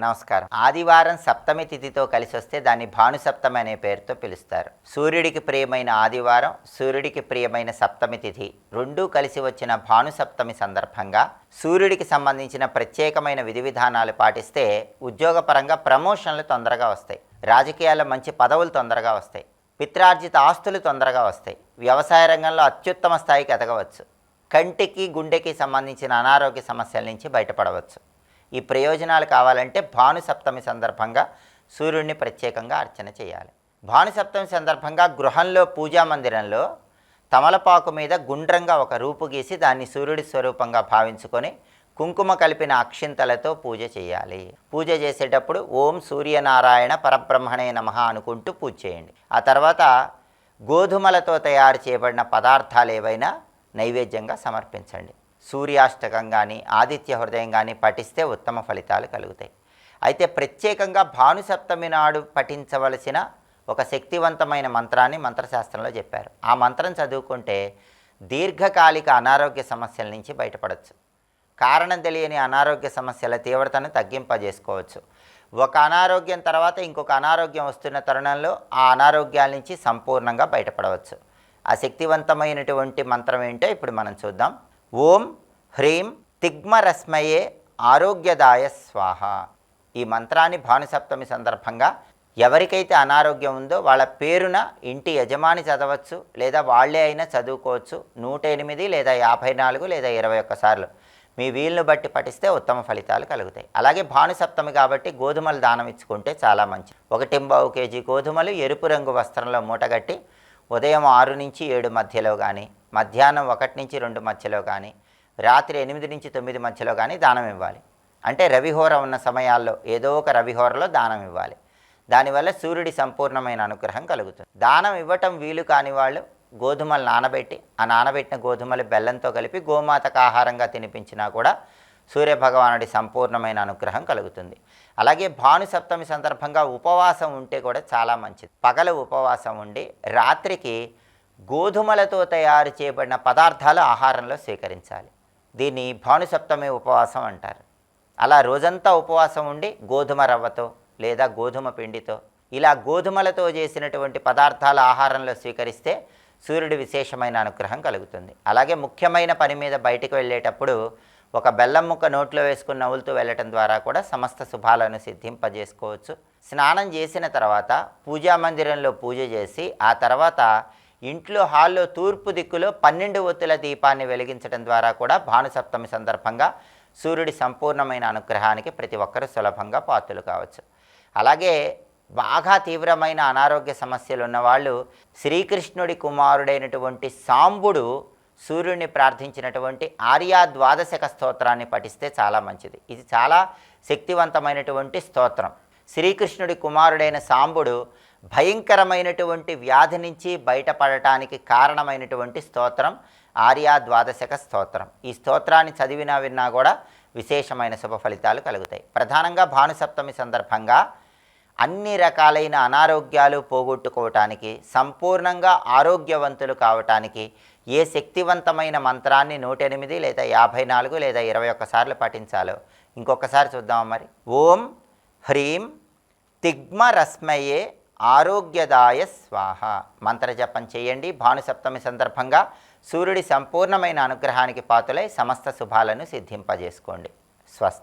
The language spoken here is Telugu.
నమస్కారం. ఆదివారం సప్తమి తిథితో కలిసి వస్తే దాన్ని భానుసప్తమి అనే పేరుతో పిలుస్తారు. సూర్యుడికి ప్రియమైన ఆదివారం, సూర్యుడికి ప్రియమైన సప్తమి తిథి రెండూ కలిసి వచ్చిన భానుసప్తమి సందర్భంగా సూర్యుడికి సంబంధించిన ప్రత్యేకమైన విధి విధానాలు పాటిస్తే ఉద్యోగపరంగా ప్రమోషన్లు తొందరగా వస్తాయి, రాజకీయాల్లో మంచి పదవులు తొందరగా వస్తాయి, పిత్రార్జిత ఆస్తులు తొందరగా వస్తాయి, వ్యవసాయ రంగంలో అత్యుత్తమ స్థాయికి ఎదగవచ్చు, కంటికి గుండెకి సంబంధించిన అనారోగ్య సమస్యల నుంచి బయటపడవచ్చు. ఈ ప్రయోజనాలు కావాలంటే భానుసప్తమి సందర్భంగా సూర్యుడిని ప్రత్యేకంగా అర్చన చేయాలి. భానుసప్తమి సందర్భంగా గృహంలో పూజా మందిరంలో తమలపాకు మీద గుండ్రంగా ఒక రూపు గీసి దాన్ని సూర్యుడి స్వరూపంగా భావించుకొని కుంకుమ కలిపిన అక్షింతలతో పూజ చేయాలి. పూజ చేసేటప్పుడు ఓం సూర్యనారాయణ పరబ్రహ్మణే నమః అనుకుంటూ పూజ చేయండి. ఆ తర్వాత గోధుమలతో తయారు చేయబడిన పదార్థాలు ఏవైనా నైవేద్యంగా సమర్పించండి. సూర్యాష్టకం కానీ ఆదిత్య హృదయం కానీ పఠిస్తే ఉత్తమ ఫలితాలు కలుగుతాయి. అయితే ప్రత్యేకంగా భానుసప్తమి నాడు పఠించవలసిన ఒక శక్తివంతమైన మంత్రాన్ని మంత్రశాస్త్రంలో చెప్పారు. ఆ మంత్రం చదువుకుంటే దీర్ఘకాలిక అనారోగ్య సమస్యల నుంచి బయటపడవచ్చు. కారణం తెలియని అనారోగ్య సమస్యల తీవ్రతను తగ్గింపజేసుకోవచ్చు. ఒక అనారోగ్యం తర్వాత ఇంకొక అనారోగ్యం వస్తున్న తరుణంలో ఆ అనారోగ్యాల నుంచి సంపూర్ణంగా బయటపడవచ్చు. ఆ శక్తివంతమైనటువంటి మంత్రం ఏంటో ఇప్పుడు మనం చూద్దాం. ఓం హ్రీం తిగ్మరస్మయే ఆరోగ్యదాయ స్వాహ. ఈ మంత్రాన్ని భానుసప్తమి సందర్భంగా ఎవరికైతే అనారోగ్యం ఉందో వాళ్ళ పేరున ఇంటి యజమాని చదవచ్చు, లేదా వాళ్ళే అయినా చదువుకోవచ్చు. 108 లేదా 54 లేదా 21 సార్లు మీ వీలును బట్టి పఠిస్తే ఉత్తమ ఫలితాలు కలుగుతాయి. అలాగే భానుసప్తమి కాబట్టి గోధుమలు దానం ఇచ్చుకుంటే చాలా మంచిది. 1.5 కేజీ గోధుమలు ఎరుపు రంగు వస్త్రంలో మూటగట్టి ఉదయం 6 నుంచి 7 మధ్యలో కానీ, మధ్యాహ్నం 1 నుంచి 2 మధ్యలో కానీ, రాత్రి 8 నుంచి 9 మధ్యలో కానీ దానం ఇవ్వాలి. అంటే రవిహోర ఉన్న సమయాల్లో ఏదో ఒక రవిహోరలో దానం ఇవ్వాలి. దానివల్ల సూర్యుడి సంపూర్ణమైన అనుగ్రహం కలుగుతుంది. దానం ఇవ్వటం వీలు కాని వాళ్ళు గోధుమలు నానబెట్టి ఆ నానబెట్టిన గోధుమలు బెల్లంతో కలిపి గోమాతకు ఆహారంగా తినిపించినా కూడా సూర్యభగవానుడి సంపూర్ణమైన అనుగ్రహం కలుగుతుంది. అలాగే భానుసప్తమి సందర్భంగా ఉపవాసం ఉంటే కూడా చాలా మంచిది. పగలు ఉపవాసం ఉండి రాత్రికి గోధుమలతో తయారు చేయబడిన పదార్థాలు ఆహారంలో స్వీకరించాలి. దీన్ని భానుసప్తమి ఉపవాసం అంటారు. అలా రోజంతా ఉపవాసం ఉండి గోధుమ రవ్వతో లేదా గోధుమ పిండితో ఇలా గోధుమలతో చేసినటువంటి పదార్థాలు ఆహారంలో స్వీకరిస్తే సూర్యుడి విశేషమైన అనుగ్రహం కలుగుతుంది. అలాగే ముఖ్యమైన పని మీద బయటికి వెళ్ళేటప్పుడు ఒక బెల్లం ముక్క నోట్లో వేసుకుని నవ్వులుతూ వెళ్ళటం ద్వారా కూడా సమస్త శుభాలను సిద్ధింపజేసుకోవచ్చు. స్నానం చేసిన తర్వాత పూజా మందిరంలో పూజ చేసి ఆ తర్వాత ఇంట్లో హాల్లో తూర్పు దిక్కులో 12 ఒత్తుల దీపాన్ని వెలిగించడం ద్వారా కూడా భానుసప్తమి సందర్భంగా సూర్యుడి సంపూర్ణమైన అనుగ్రహానికి ప్రతి ఒక్కరూ సులభంగా పాత్రలు కావచ్చు. అలాగే బాగా తీవ్రమైన అనారోగ్య సమస్యలు ఉన్నవాళ్ళు శ్రీకృష్ణుడి కుమారుడైనటువంటి సాంబుడు సూర్యుడిని ప్రార్థించినటువంటి ఆర్యా ద్వాదశక స్తోత్రాన్ని పఠిస్తే చాలా మంచిది. ఇది చాలా శక్తివంతమైనటువంటి స్తోత్రం. శ్రీకృష్ణుడి కుమారుడైన సాంబుడు భయంకరమైనటువంటి వ్యాధి నుంచి బయటపడటానికి కారణమైనటువంటి స్తోత్రం ఆర్యా ద్వాదశక స్తోత్రం. ఈ స్తోత్రాన్ని చదివినా విన్నా కూడా విశేషమైన శుభ ఫలితాలు కలుగుతాయి. ప్రధానంగా భానుసప్తమి సందర్భంగా అన్ని రకాలైన అనారోగ్యాలు పోగొట్టుకోవటానికి, సంపూర్ణంగా ఆరోగ్యవంతులు కావటానికి ఏ శక్తివంతమైన మంత్రాన్ని 108 లేదా 54 లేదా 21 సార్లు పఠించాలో ఇంకొకసారి చూద్దాం మరి. ఓం హ్రీం తిగ్మరస్మయే ఆరోగ్యదాయ స్వాహ మంత్రజపం చేయండి. భానుసప్తమి సందర్భంగా సూర్యుడి సంపూర్ణమైన అనుగ్రహానికి పాత్రలై సమస్త శుభాలను సిద్ధింపజేసుకోండి. స్వస్తి.